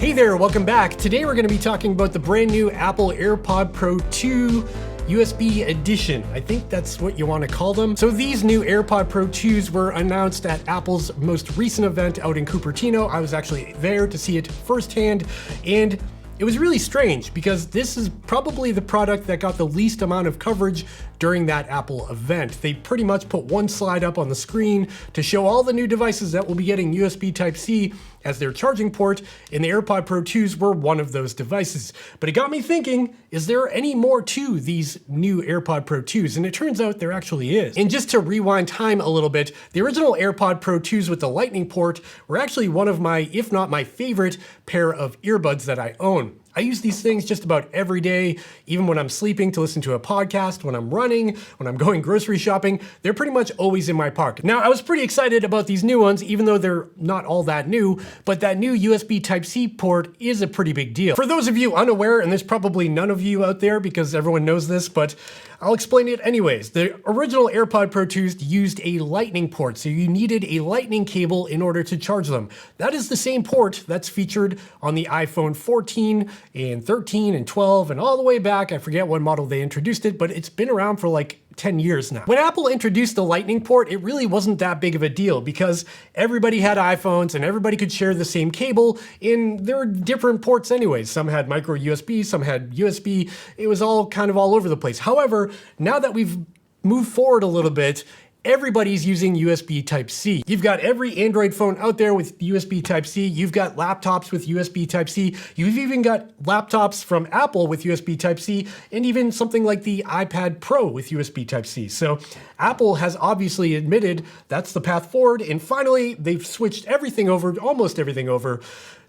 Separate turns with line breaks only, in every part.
Hey there, welcome back. Today we're going to be talking about the brand new Apple AirPod Pro 2 USB edition. I think that's what you want to call them. So these new AirPod Pro 2s were announced at Apple's most recent event out in Cupertino. I was actually there to see it firsthand, and it was really strange because this is probably the product that got the least amount of coverage during that Apple event. They pretty much put one slide up on the screen to show all the new devices that will be getting USB Type-C as their charging port, and the AirPod Pro 2s were one of those devices. But it got me thinking, is there any more to these new AirPod Pro 2s? And it turns out there actually is. And just to rewind time a little bit, the original AirPod Pro 2s with the Lightning port were actually one of my, if not my favorite, pair of earbuds that I own. I use these things just about every day, even when I'm sleeping to listen to a podcast, when I'm running, when I'm going grocery shopping. They're pretty much always in my pocket. Now, I was pretty excited about these new ones, even though they're not all that new, but that new USB Type-C port is a pretty big deal. For those of you unaware, and there's probably none of you out there because everyone knows this, but I'll explain it anyways. The original AirPod Pro 2s used a Lightning port, so you needed a Lightning cable in order to charge them. That is the same port that's featured on the iPhone 14 and 13 and 12 and all the way back. I forget what model they introduced it, but it's been around for like 10 years now. When Apple introduced the Lightning port, it really wasn't that big of a deal because everybody had iPhones and everybody could share the same cable, and there were different ports anyways. Some had micro USB, some had USB. It was all kind of all over the place. However, now that we've moved forward a little bit, everybody's using USB Type-C. You've got every Android phone out there with USB Type-C. You've got laptops with USB Type-C. You've even got laptops from Apple with USB Type-C, and even something like the iPad Pro with USB Type-C. So Apple has obviously admitted that's the path forward, and finally they've switched everything over, almost everything over,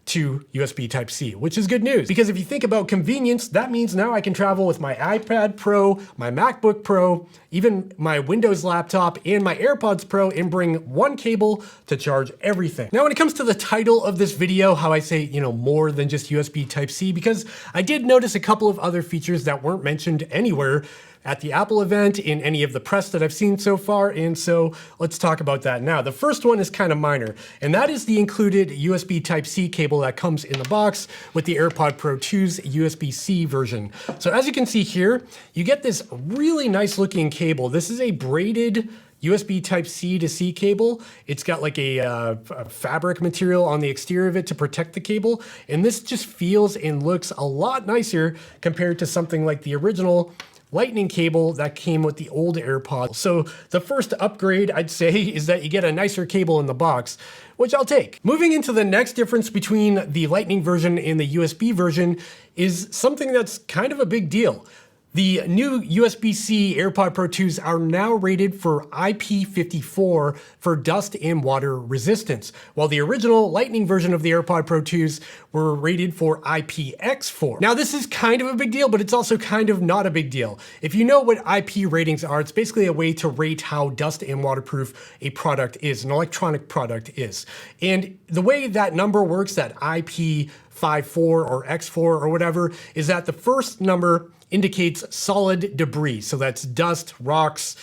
to USB Type-C, which is good news. Because if you think about convenience, that means now I can travel with my iPad Pro, my MacBook Pro, even my Windows laptop, and my AirPods Pro, and bring one cable to charge everything. Now, when it comes to the title of this video, how I say, more than just USB Type-C, because I did notice a couple of other features that weren't mentioned anywhere at the Apple event, in any of the press that I've seen so far, and so let's talk about that now. The first one is kind of minor, and that is the included USB Type-C cable that comes in the box with the AirPod Pro 2's USB-C version. So as you can see here, you get this really nice looking cable. This is a braided USB Type-C to C cable. It's got like a fabric material on the exterior of it to protect the cable, and this just feels and looks a lot nicer compared to something like the original Lightning cable that came with the old AirPods. So the first upgrade, I'd say, is that you get a nicer cable in the box, which I'll take. Moving into the next difference between the Lightning version and the USB version is something that's kind of a big deal. The new USB-C AirPod Pro 2s are now rated for IP54 for dust and water resistance, while the original Lightning version of the AirPod Pro 2s were rated for IPX4. Now, this is kind of a big deal, but it's also kind of not a big deal. If you know what IP ratings are, it's basically a way to rate how dust and waterproof a product is, an electronic product is. And the way that number works, that IP54 or X4 or whatever, is that the first number indicates solid debris. So that's dust, rocks,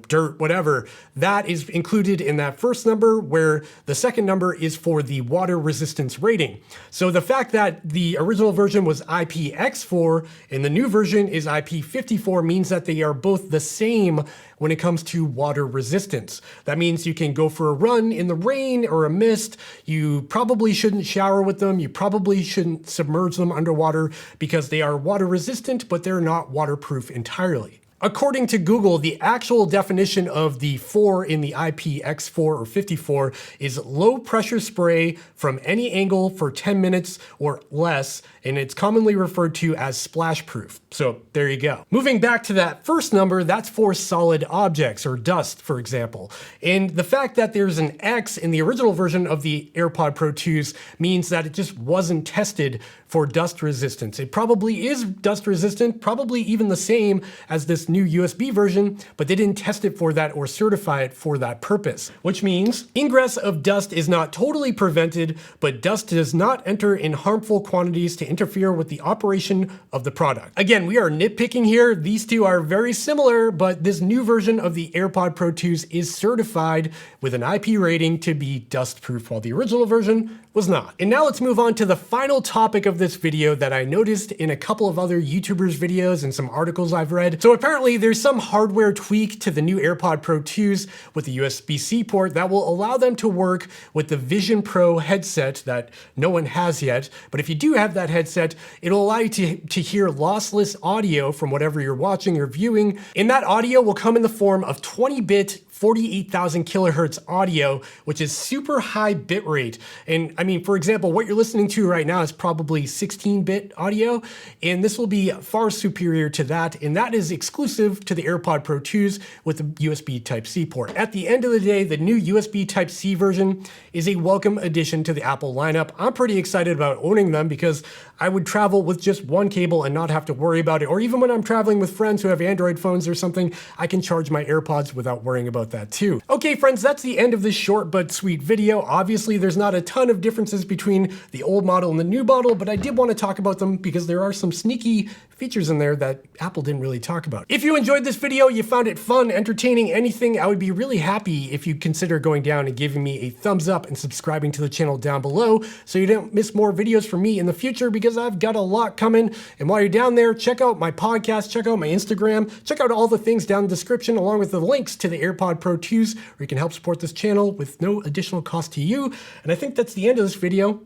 dirt, whatever. That is included in that first number, where the second number is for the water resistance rating. So the fact that the original version was IPX4 and the new version is IP54 means that they are both the same when it comes to water resistance. That means you can go for a run in the rain or a mist. You probably shouldn't shower with them. You probably shouldn't submerge them underwater because they are water resistant, but they're not waterproof entirely. According to Google, the actual definition of the 4 in the IPX4 or 54 is low pressure spray from any angle for 10 minutes or less, and it's commonly referred to as splash proof. So there you go. Moving back to that first number, that's for solid objects or dust, for example. And the fact that there's an X in the original version of the AirPod Pro 2s means that it just wasn't tested for dust resistance. It probably is dust resistant, probably even the same as this new USB version, but they didn't test it for that or certify it for that purpose, which means ingress of dust is not totally prevented, but dust does not enter in harmful quantities to interfere with the operation of the product. Again, we are nitpicking here. These two are very similar, but this new version of the AirPod Pro 2s is certified with an IP rating to be dust proof, while the original version was not. And now let's move on to the final topic of this video that I noticed in a couple of other YouTubers' videos and some articles I've read. So apparently there's some hardware tweak to the new AirPod Pro 2s with the USB-C port that will allow them to work with the Vision Pro headset that no one has yet. But if you do have that headset, it'll allow you to hear lossless audio from whatever you're watching or viewing. And that audio will come in the form of 20-bit 48,000 kilohertz audio, which is super high bit rate. And I mean, for example, what you're listening to right now is probably 16-bit audio, and this will be far superior to that. And that is exclusive to the AirPod Pro 2s with the USB Type-C port. At the end of the day, the new USB Type-C version is a welcome addition to the Apple lineup. I'm pretty excited about owning them because I would travel with just one cable and not have to worry about it. Or even when I'm traveling with friends who have Android phones or something, I can charge my AirPods without worrying about that too. Okay, friends, that's the end of this short but sweet video. Obviously, there's not a ton of differences between the old model and the new model, but I did want to talk about them because there are some sneaky features in there that Apple didn't really talk about. If you enjoyed this video, you found it fun, entertaining, anything, I would be really happy if you'd consider going down and giving me a thumbs up and subscribing to the channel down below so you don't miss more videos from me in the future, because I've got a lot coming. And while you're down there, check out my podcast, check out my Instagram, check out all the things down in the description along with the links to the AirPod Pro 2s where you can help support this channel with no additional cost to you. And I think that's the end of this video.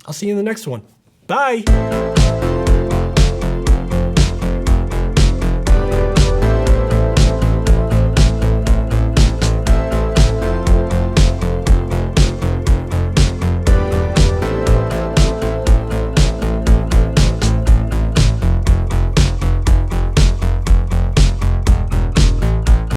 I'll see you in the next one. Bye!